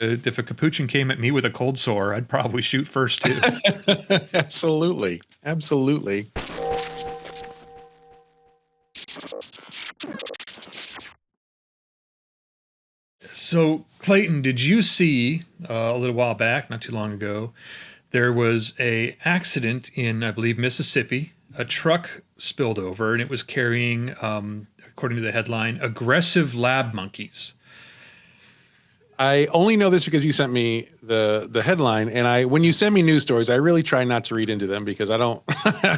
If a capuchin came at me with a cold sore, I'd probably shoot first too. Absolutely. Absolutely. So, Clayton, did you see a little while back, not too long ago, there was a accident in, I believe, Mississippi. A truck spilled over, and it was carrying, according to the headline, aggressive lab monkeys. I only know this because you sent me the headline, and when you send me news stories, I really try not to read into them because I don't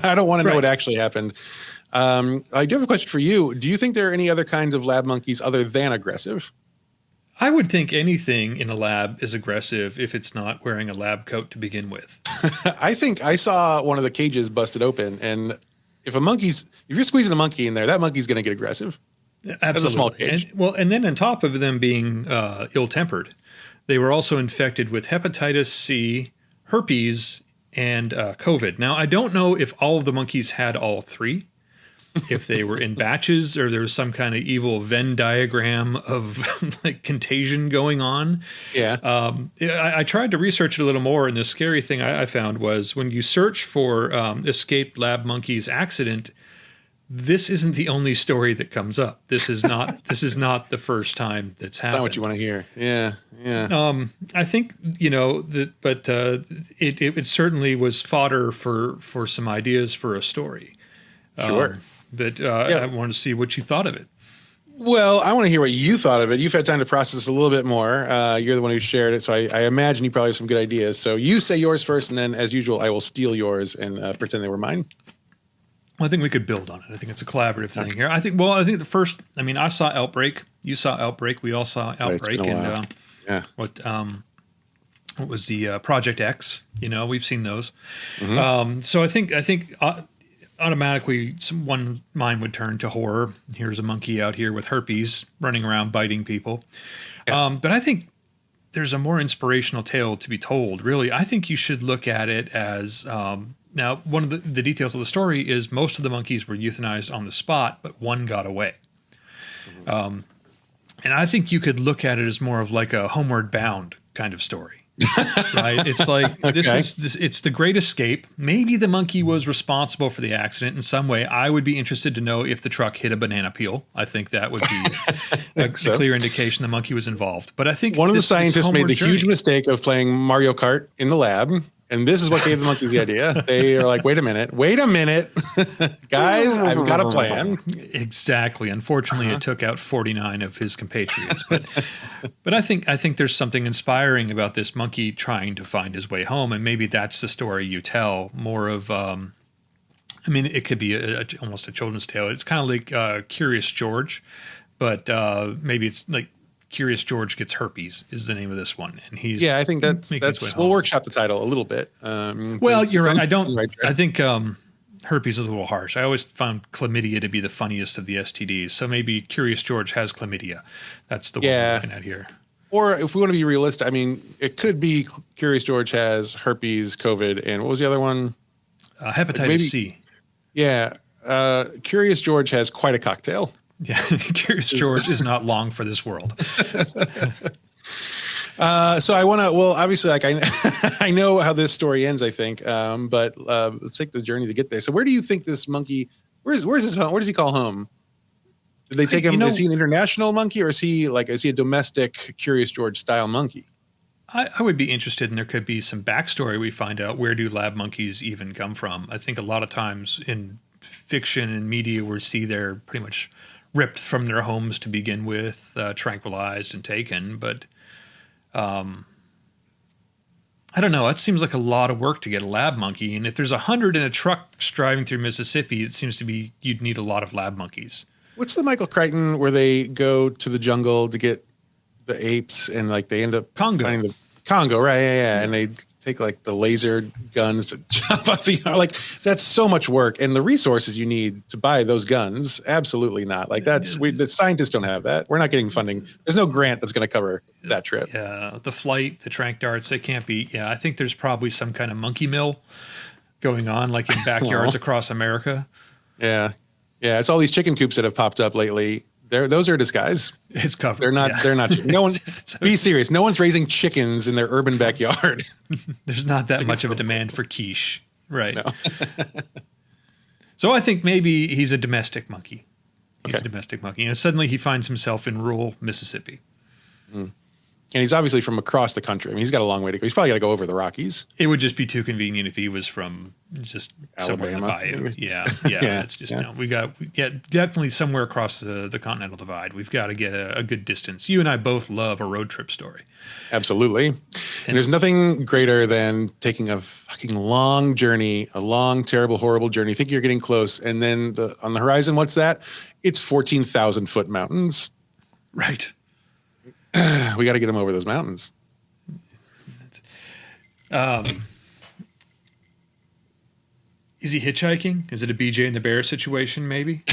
I don't want to know what actually happened. I do have a question for you. Do you think there are any other kinds of lab monkeys other than aggressive? I would think anything in a lab is aggressive if it's not wearing a lab coat to begin with. I think I saw one of the cages busted open, and if you're squeezing a monkey in there, that monkey's going to get aggressive. Absolutely. As a small cage. And then on top of them being ill-tempered, they were also infected with hepatitis C, herpes, and COVID. Now, I don't know if all of the monkeys had all three, if they were in batches or there was some kind of evil Venn diagram of like contagion going on. Yeah. I tried to research it a little more, and the scary thing I found was when you search for escaped lab monkeys accident, this isn't the only story that comes up. This is not the first time that's happened. That's not what you want to hear. Yeah. Yeah. I think, it certainly was fodder for some ideas for a story. Sure. I wanted to see what you thought of it. Well, I want to hear what you thought of it. You've had time to process a little bit more. You're the one who shared it, so I imagine you probably have some good ideas. So you say yours first, and then, as usual, I will steal yours and pretend they were mine. Well, I think we could build on it. I think it's a collaborative thing here. I think the first, I saw Outbreak. You saw Outbreak. We all saw Outbreak. What was the Project X? We've seen those. Mm-hmm. So I think automatically one mind would turn to horror. Here's a monkey out here with herpes running around biting people. Yeah. But I think there's a more inspirational tale to be told, really. I think you should look at it as, now one of the details of the story is most of the monkeys were euthanized on the spot, but one got away. Mm-hmm. And I think you could look at it as more of like a Homeward Bound kind of story. Right? It's like, it's the great escape. Maybe the monkey was responsible for the accident in some way. I would be interested to know if the truck hit a banana peel. I think that would be a clear indication the monkey was involved. But I think one of the scientists made the huge mistake of playing Mario Kart in the lab. And this is what gave the monkeys the idea. They are like, wait a minute, guys, I've got a plan. Exactly. Unfortunately, it took out 49 of his compatriots. But I think there's something inspiring about this monkey trying to find his way home. And maybe that's the story you tell, more of, it could be almost a children's tale. It's kind of like Curious George, but maybe it's like, Curious George Gets Herpes is the name of this one, and he's I think that's we'll workshop the title a little bit. Well, you're right. I think herpes is a little harsh. I always found chlamydia to be the funniest of the STDs, so maybe Curious George has chlamydia. That's the one we're looking at here. Or if we want to be realistic, it could be Curious George has herpes, COVID, and what was the other one? Hepatitis C. Yeah, Curious George has quite a cocktail. Yeah, Curious George is not long for this world. So I want to, obviously, like I know how this story ends, I think, but let's take the journey to get there. So where do you think this monkey, where's his home? Where does he call home? Did they take him, is he an international monkey, or is he a domestic Curious George style monkey? I would be interested, and there could be some backstory we find out. Where do lab monkeys even come from? I think a lot of times in fiction and media we see they're pretty much ripped from their homes to begin with, tranquilized and taken. But I don't know. It seems like a lot of work to get a lab monkey. And if there's 100 in a truck driving through Mississippi, it seems to be you'd need a lot of lab monkeys. What's the Michael Crichton where they go to the jungle to get the apes and they end up finding the Congo, right? Yeah. And they take the laser guns to chop off the that's so much work, and the resources you need to buy those guns, absolutely not. The scientists don't have that. We're not getting funding. There's no grant that's going to cover that trip. Yeah, the flight, the tranq darts, they can't be. Yeah, I think there's probably some kind of monkey mill going on, in backyards across America. Yeah, it's all these chicken coops that have popped up lately those are a disguise. It's covered. They're not. Yeah. They're not. No one. Be serious. No one's raising chickens in their urban backyard. There's not that much of a demand for quiche, right? No. So I think maybe he's a domestic monkey. He's a domestic monkey, and suddenly he finds himself in rural Mississippi. And he's obviously from across the country. I mean, he's got a long way to go. He's probably got to go over the Rockies. It would just be too convenient if he was from just somewhere in the bayou. Yeah. It's just no. We got definitely somewhere across the continental divide. We've got to get a good distance. You and I both love a road trip story. Absolutely. And there's nothing greater than taking a fucking long journey, a long, terrible, horrible journey. You think you're getting close, and then on the horizon, what's that? It's 14,000-foot mountains. Right. We got to get him over those mountains. Is he hitchhiking? Is it a BJ and the Bear situation? Maybe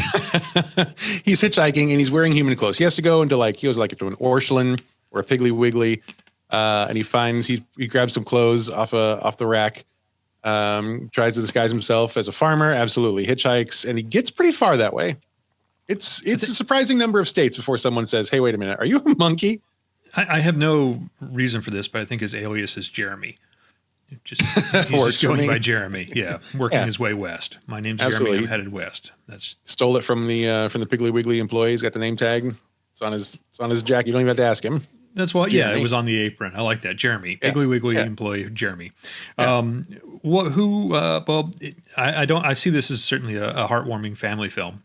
he's hitchhiking and he's wearing human clothes. He has to go into he goes to an Orscheln or a Piggly Wiggly, and he finds he grabs some clothes off the rack. Tries to disguise himself as a farmer. Absolutely hitchhikes, and he gets pretty far that way. It's a surprising number of states before someone says, "Hey, wait a minute, are you a monkey?" I have no reason for this, but I think his alias is Jeremy. He's just going by Jeremy. Yeah, working his way west. My name's Jeremy. I'm headed west. That's stole it from the Piggly Wiggly employee. He's got the name tag. It's on his jacket. You don't even have to ask him. That's why. Yeah, it was on the apron. I like that. Jeremy, Piggly Wiggly employee Jeremy. Yeah. I see this as certainly a heartwarming family film.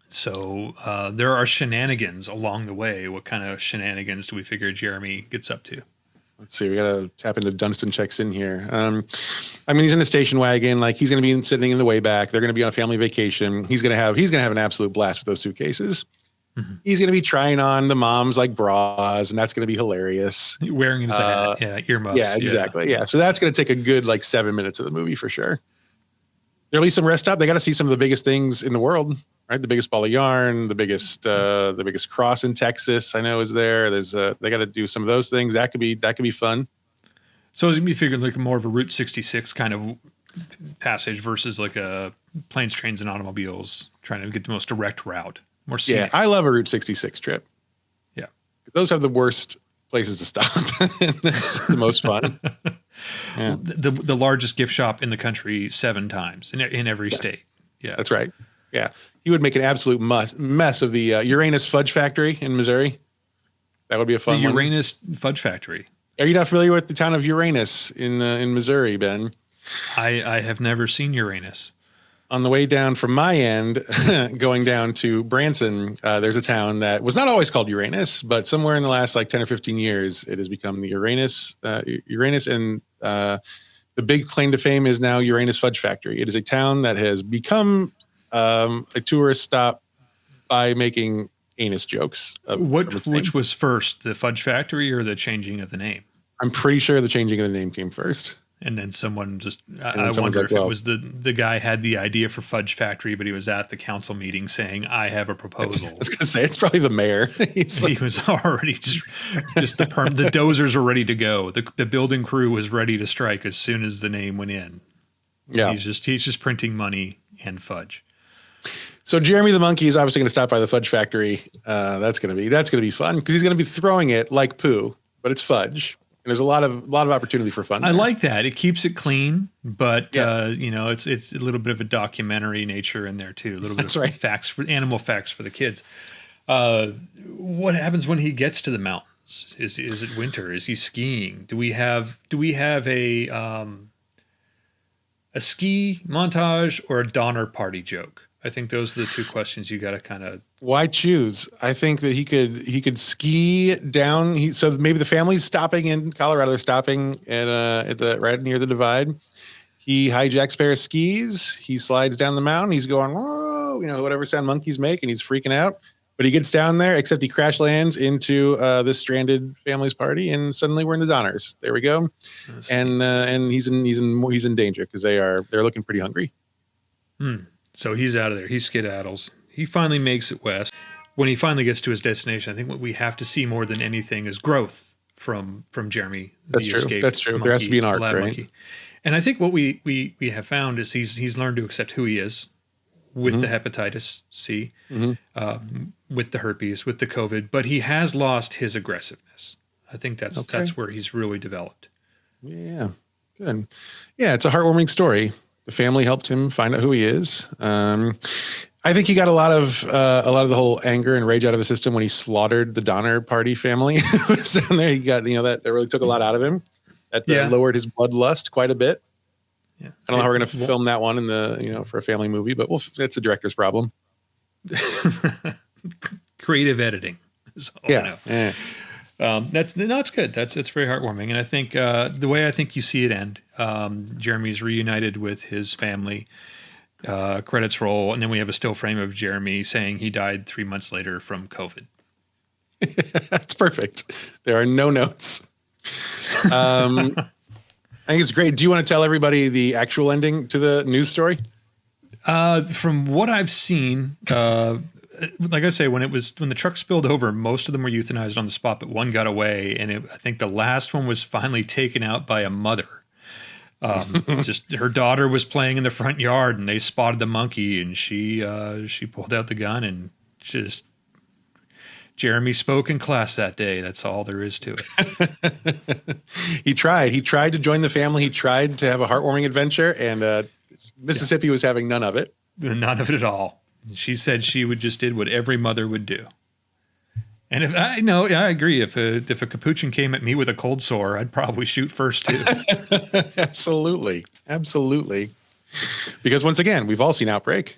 So there are shenanigans along the way. What kind of shenanigans do we figure Jeremy gets up to? Let's see. We got to tap into Dunstan checks in here. I mean, he's in a station wagon. He's going to be sitting in the way back. They're going to be on a family vacation. He's going to have an absolute blast with those suitcases. Mm-hmm. He's going to be trying on the mom's bras, and that's going to be hilarious. Wearing his hat, earmuffs. Yeah, exactly. Yeah. So that's going to take a good 7 minutes of the movie for sure. There'll be some rest stop. They got to see some of the biggest things in the world, right? The biggest ball of yarn, the biggest cross in Texas, I know is there. They got to do some of those things. That could be fun. So it's gonna be figured more of a Route 66 kind of passage versus a planes, trains, and automobiles trying to get the most direct route. More scenic. Yeah, I love a Route 66 trip. Yeah, those have the worst places to stop. That's the most fun. Yeah. The largest gift shop in the country 7 times in every state. Yeah, that's right. Yeah, he would make an absolute mess of the Uranus Fudge Factory in Missouri. That would be a fun one. The Uranus Fudge Factory. Are you not familiar with the town of Uranus in Missouri, Ben? I have never seen Uranus. On the way down from my end, going down to Branson, there's a town that was not always called Uranus, but somewhere in the last 10 or 15 years, it has become the Uranus, and the big claim to fame is now Uranus Fudge Factory. It is a town that has become a tourist stop by making anus jokes. Which was first, the Fudge Factory or the changing of the name? I'm pretty sure the changing of the name came first. And then someone I wonder if it was the guy had the idea for Fudge Factory, but he was at the council meeting saying, I have a proposal. I was going to say, it's probably the mayor. He was already just the dozers were ready to go. The building crew was ready to strike as soon as the name went in. Yeah. He's just printing money and fudge. So Jeremy the monkey is obviously going to stop by the Fudge Factory. That's going to be fun because he's going to be throwing it like poo, but it's fudge. And there's a lot of opportunity for fun. I like that. It keeps it clean, but it's a little bit of a documentary nature in there too. A little bit of animal facts for the kids. What happens when he gets to the mountains? Is it winter? Is he skiing? Do we have a ski montage or a Donner Party joke? I think those are the 2 questions you got to kind of. Why choose? I think that he could ski down. So maybe the family's stopping in Colorado. They're stopping at the right near the divide. He hijacks a pair of skis. He slides down the mountain. He's going, whoa, whatever sound monkeys make, and he's freaking out. But he gets down there, except he crash lands into this stranded family's party, and suddenly we're in the Donners. There we go. And he's in danger because they're looking pretty hungry. So he's out of there. He skedaddles. He finally makes it west. When he finally gets to his destination, I think what we have to see more than anything is growth from Jeremy. That's true. That's true. There has to be an arc, right? Monkey. And I think what we have found is he's learned to accept who he is, with the hepatitis C, with the herpes, with the COVID, but he has lost his aggressiveness. I think that's where he's really developed. Yeah, good. Yeah, it's a heartwarming story. The family helped him find out who he is. I think he got a lot of the whole anger and rage out of the system when he slaughtered the Donner Party family. Down there, he got that really took a lot out of him. That lowered his bloodlust quite a bit. Yeah, I don't know how we're going to film that one in the for a family movie, but that's the director's problem. Creative editing. Is all I know. Yeah. It's good. It's very heartwarming, and I think the way I think you see it end, Jeremy's reunited with his family. Credits roll, and then we have a still frame of Jeremy saying he died 3 months later from COVID. That's perfect. There are no notes. I think it's great. Do you want to tell everybody the actual ending to the news story? From what I've seen, like I say, when the truck spilled over, most of them were euthanized on the spot, but one got away, and I think the last one was finally taken out by a mother. Just her daughter was playing in the front yard, and they spotted the monkey, and she pulled out the gun, and just Jeremy spoke in class that day. That's all there is to it. He tried to join the family. He tried to have a heartwarming adventure, and Mississippi was having none of it. None of it at all. She said she just did what every mother would do. And I agree. If a capuchin came at me with a cold sore, I'd probably shoot first too. Absolutely. Because once again, we've all seen Outbreak.